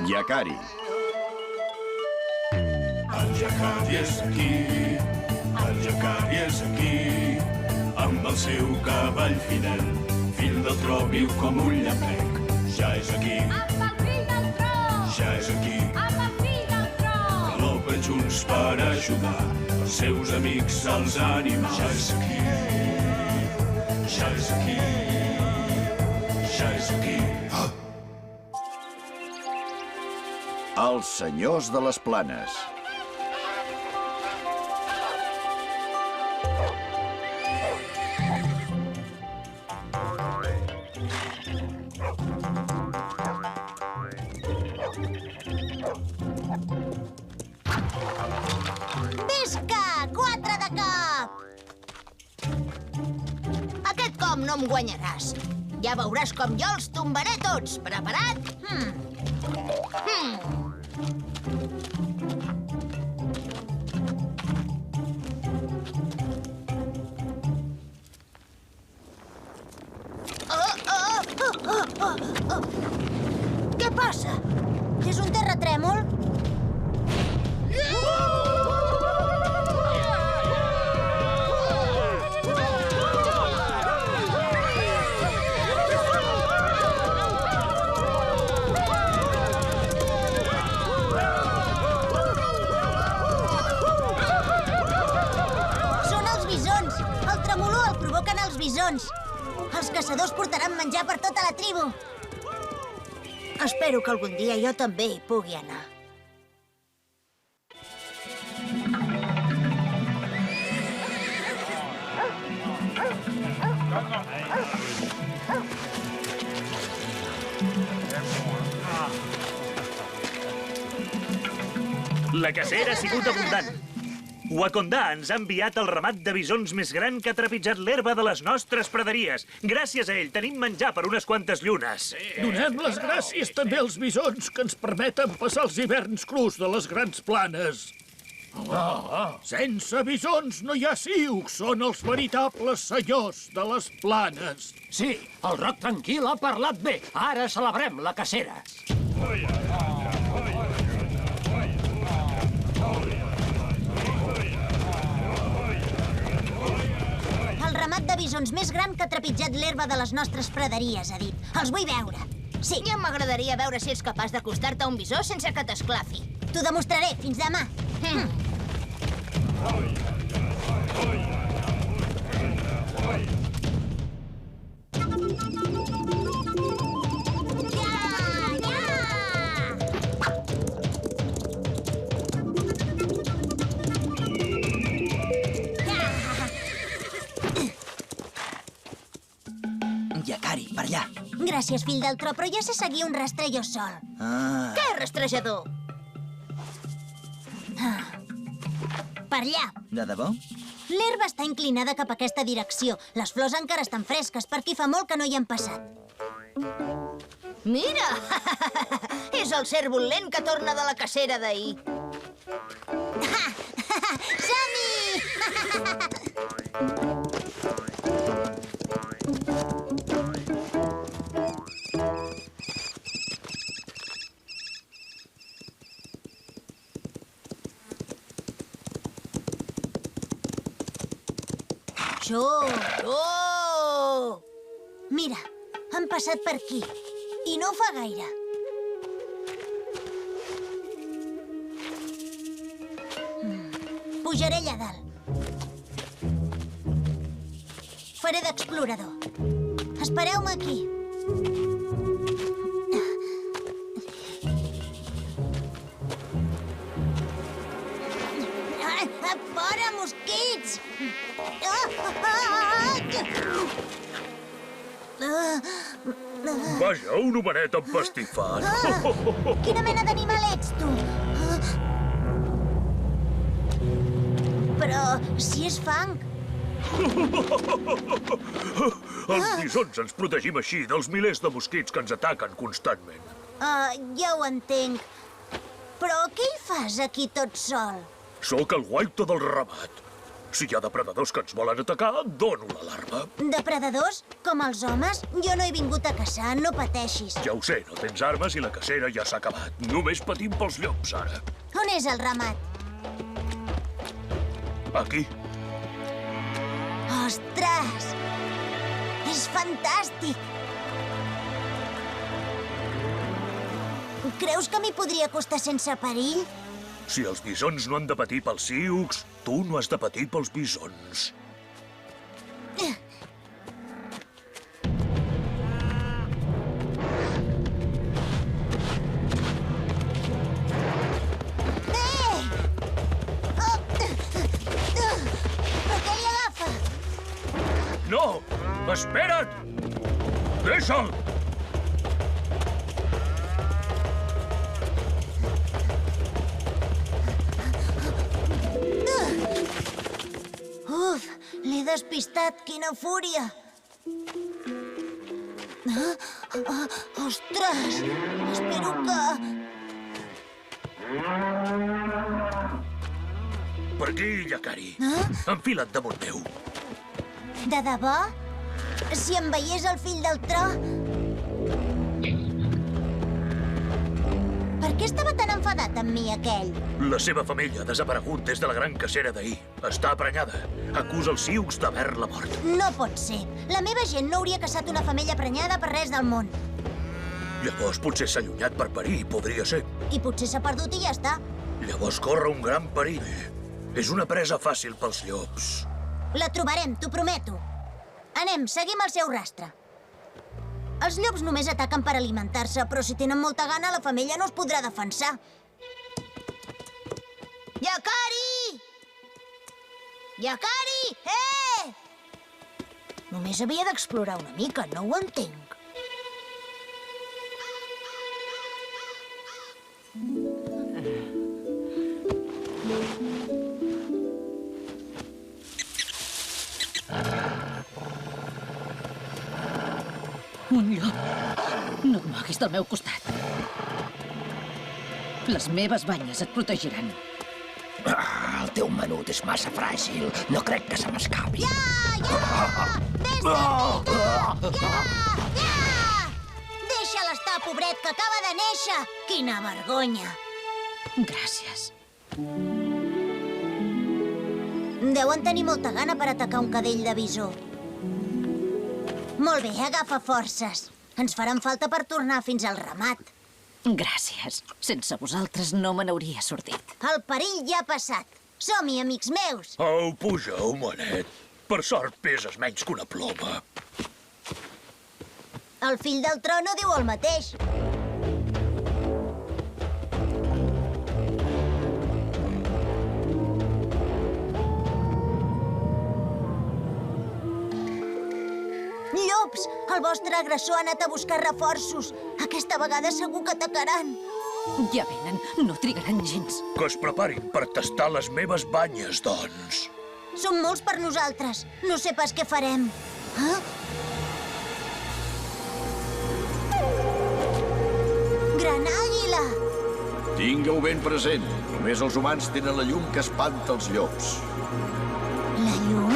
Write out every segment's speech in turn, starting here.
Yakari. El Yakari és aquí, el Yakari és aquí, amb el seu cavall finet, fill del tro, viu com un llampec. Ja és aquí, Amb el fill del tro! ja és aquí, Amb el fill del tro! galopen junts per ajudar els seus amics, els animals. Ja és aquí, ja és aquí, ja és aquí. Els senyors de les planes. Visca! 4 de cop! Aquest cop no em guanyaràs. Ja veuràs com jo els tombaré tots. Preparat? Què passa? És un terratrèmol? Són els bisons. El tremolor el provoquen els bisons. Els caçadors portaran menjar per tota la tribu. Espero que algun dia jo també hi pugui anar. La cacera ha sigut abundant. Wakondà ens ha enviat el ramat de bisons més gran que ha trepitjat l'herba de les nostres praderies. Gràcies a ell tenim menjar per unes quantes llunes. Donem les gràcies també als bisons que ens permeten passar els hiverns crus de les grans planes. Sense bisons no hi ha sioux, són els veritables senyors de les planes. Sí, el Roc Tranquil ha parlat bé. Ara celebrem la cacera. El ramat de bisons més gran que ha trepitjat l'herba de les nostres praderies, ha dit. Els vull veure. Sí. Ja m'agradaria veure si ets capaç d'acostar-te a un bisó sense que t'esclafi. T'ho demostraré. Fins demà. Yakari, per allà. Gràcies, fill del tro, però ja sé seguir un rastre jo sol. Què, rastrejador? Per allà. De debò? L'herba està inclinada cap a aquesta direcció. Les flors encara estan fresques, per aquí fa molt que no hi han passat. Mira! És el cérvol lent que torna de la cacera d'ahir. Som-hi! Oh! Mira, han passat per aquí. I no fa gaire. Pujaré allà dalt. Faré d'explorador. Espereu-me aquí. Fora, mosquits! Vaja, un homenet empastifat. Quina mena d'animal ets, tu? Però si és fang. Els bisons ens protegim així dels milers de mosquits que ens ataquen constantment. Ja ho entenc. Però què hi fas aquí tot sol? Sóc el guaito del ramat. Si hi ha depredadors que ens volen atacar, dono l'alarma. Depredadors? Com els homes? Jo no he vingut a caçar, no pateixis. Ja ho sé, no tens armes i la cacera ja s'ha acabat. Només patim pels llops, ara. On és el ramat? Aquí. Ostres! És fantàstic! Creus que m'hi podria acostar sense perill? Si els bisons no han de patir pels sioux, tu no has de patir pels bisons. Però què li agafa? No! Espera't! Deixa'l! Uf, l'he despistat, quina fúria! Ostres! Espero que... Per aquí, Yakari. Enfila't damunt meu. De debò? Si em veiés el fill del tro... Per què estava tan enfadat amb mi, aquell? La seva femella ha desaparegut des de la gran cacera d'ahir. Està prenyada. Acusa els sioux d'haver-la mort. No pot ser. La meva gent no hauria caçat una femella prenyada per res del món. Llavors potser s'ha allunyat per parir, podria ser. I potser s'ha perdut i ja està. Llavors corre un gran perill. És una presa fàcil pels llops. La trobarem, t'ho prometo. Anem, seguim el seu rastre. Els llops només ataquen per alimentar-se, però si tenen molta gana, la femella no es podrà defensar. Yakari! Yakari! Només havia d'explorar una mica, no ho entenc. Un llop. No et moguis del meu costat. Les meves banyes et protegiran. El teu menut és massa fràgil. No crec que se m'escapi. Vés d'aquí! Deixa'l estar, pobret, que acaba de néixer! Quina vergonya! Gràcies. Deuen tenir molta gana per atacar un cadell de bisó. Molt bé, agafa forces. Ens faran falta per tornar fins al ramat. Gràcies. Sense vosaltres no me n'hauria sortit. El perill ja ha passat. Som-hi, amics meus. Au, puja, homenet. Per sort peses menys que una ploma. El fill del tro no diu el mateix. Llops! El vostre agressor ha anat a buscar reforços. Aquesta vegada segur que atacaran. Ja venen. No trigaran gens. Que es preparin per tastar les meves banyes, doncs. Són molts per nosaltres. No sé pas què farem. Gran àguila! Tingueu ben present. Només els humans tenen la llum que espanta els llops. La llum?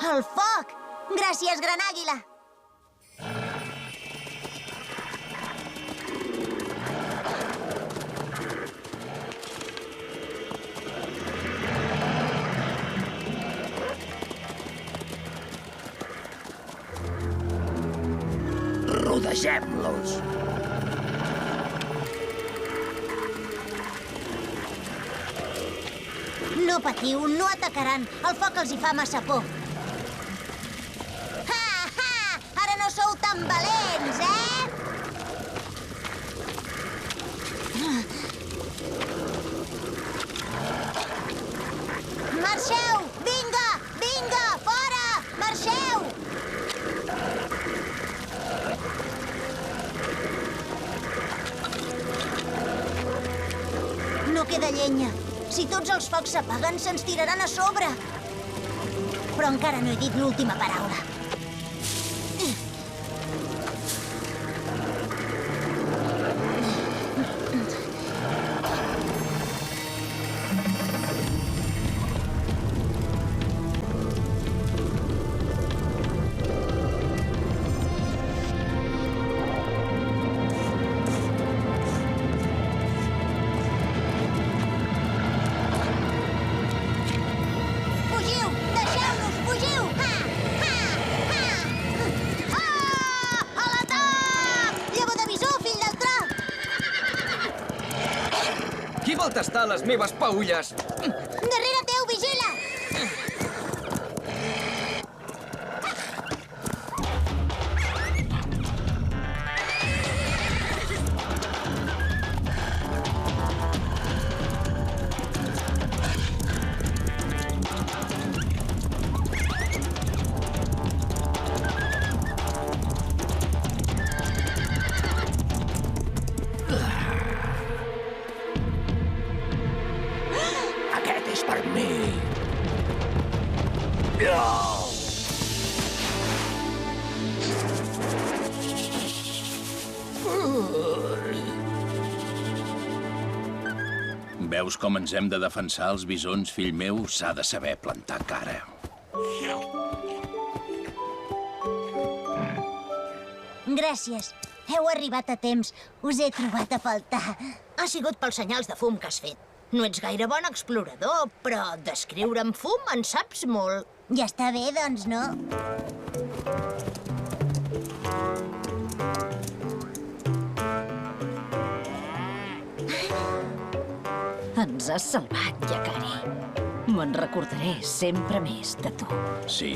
El foc! Gràcies, gran àguila! Rodegem-los. No patiu, no atacaran. El foc els hi fa massa por. Ara no sou tan valents, Marxeu! Vinga! Vinga! Fora! Marxeu! No queda llenya. Si tots els focs s'apaguen, se'ns tiraran a sobre. Però encara no he dit l'última paraula. Vol tastar les meves paulles? Darrere teu, vigila! Aquest és per mi. Veus com ens hem de defensar els bisons, fill meu? S'ha de saber plantar cara. Gràcies. Heu arribat a temps. Us he trobat a faltar. Ha sigut pels senyals de fum que has fet. No ets gaire bon explorador, però d'escriure amb fum en saps molt. Ja està bé, doncs, no? Ens has salvat, Yakari. Me'n recordaré sempre més de tu. Sí,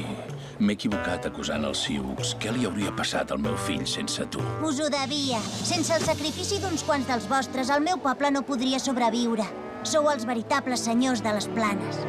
m'he equivocat acusant els Sioux. Què li hauria passat al meu fill sense tu? Us ho devia. Sense el sacrifici d'uns quants dels vostres, el meu poble no podria sobreviure. Sou els veritables senyors de les planes.